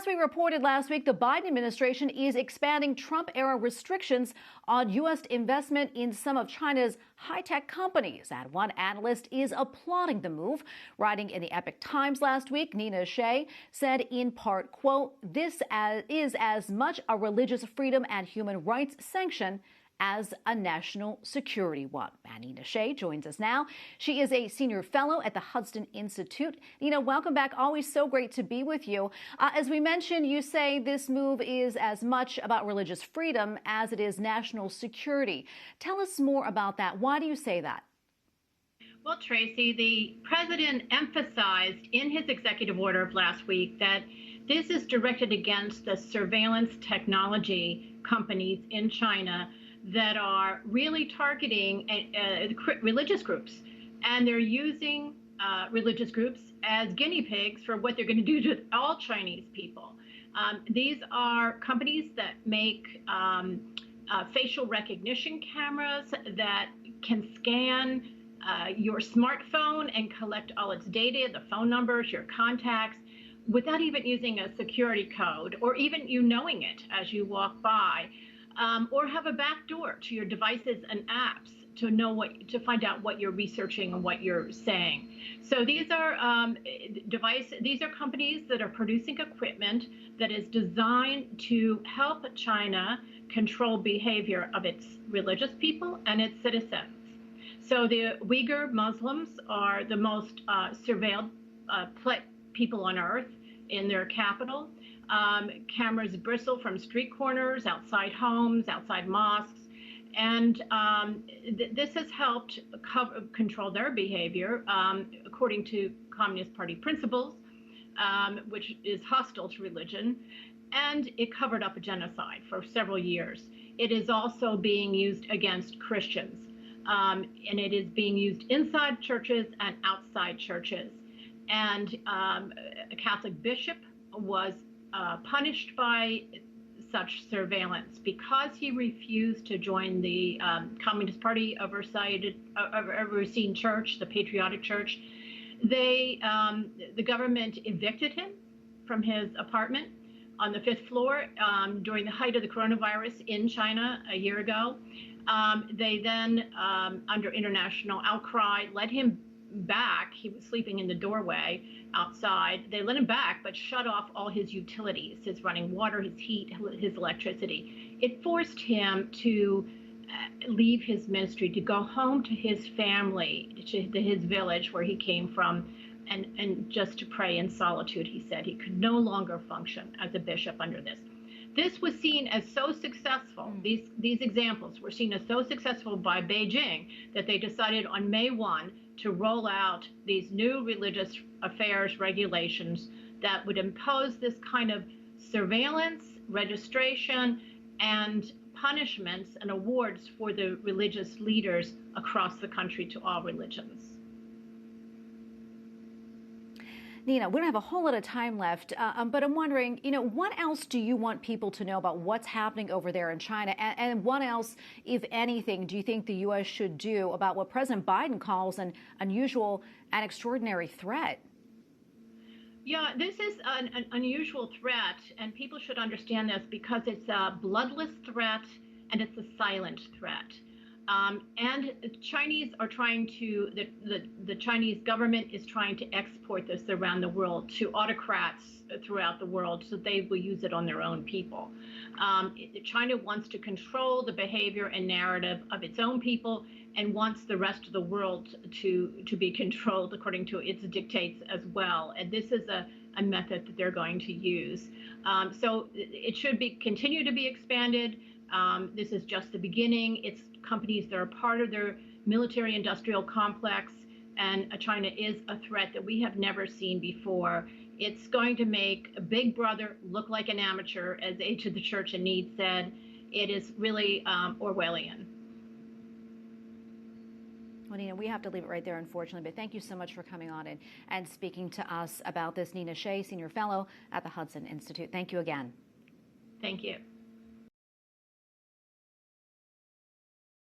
As we reported last week, the Biden administration is expanding Trump-era restrictions on U.S. investment in some of China's high-tech companies. And one analyst is applauding the move. Writing in the Epoch Times last week, Shea said in part, quote, "This is as much a religious freedom and human rights sanction as a national security one." And Shea joins us now. She is a senior fellow at the Hudson Institute. Welcome back. Always so great to be with you. As we mentioned, you say this move is as much about religious freedom as it is national security. Tell us more about that. Why do you say that? Well, Tracy, the president emphasized in his executive order of last week that this is directed against the surveillance technology companies in China that are really targeting religious groups. And they're using religious groups as guinea pigs for what they're going to do to all Chinese people. These are companies that make facial recognition cameras that can scan your smartphone and collect all its data, the phone numbers, your contacts, without even using a security code or even you knowing it as you walk by. Or have a backdoor to your devices and apps to find out what you're researching and what you're saying. So these are these are companies that are producing equipment that is designed to help China control behavior of its religious people and its citizens. So the Uyghur Muslims are the most surveilled people on earth in their capital. Cameras bristle from street corners, outside homes, outside mosques, and this has helped control their behavior according to Communist Party principles, which is hostile to religion, and it covered up a genocide for several years. It is also being used against Christians, and it is being used inside churches and outside churches. And a Catholic bishop was punished by such surveillance because he refused to join the Communist Party overseen church, the Patriotic Church. The government evicted him from his apartment on the 5th floor during the height of the coronavirus in China a year ago. They then, under international outcry, let him back. He was sleeping in the doorway outside. They let him back, but shut off all his utilities, his running water, his heat, his electricity. It forced him to leave his ministry, to go home to his family, to his village where he came from, and just to pray in solitude. He said he could no longer function as a bishop under this. This was seen as so successful. These examples were seen as so successful by Beijing that they decided on May 1 to roll out these new religious affairs regulations that would impose this kind of surveillance, registration, and punishments and awards for the religious leaders across the country to all religions. Nina, we don't have a whole lot of time left, but I'm wondering, what else do you want people to know about what's happening over there in China? And what else, if anything, do you think the U.S. should do about what President Biden calls an unusual and extraordinary threat? Yeah, this is an unusual threat, and people should understand this because it's a bloodless threat and it's a silent threat. And Chinese are trying to, the Chinese government is trying to export this around the world to autocrats throughout the world so they will use it on their own people. China wants to control the behavior and narrative of its own people and wants the rest of the world to be controlled according to its dictates as well. And this is a method that they're going to use. So it should continue to be expanded. This is just the beginning. It's companies that are part of their military-industrial complex, and China is a threat that we have never seen before. It's going to make a Big Brother look like an amateur, as Age of the Church and Need said. It is really Orwellian. Well, Nina, we have to leave it right there, unfortunately, but thank you so much for coming on and speaking to us about this. Nina Shea, Senior Fellow at the Hudson Institute. Thank you again. Thank you.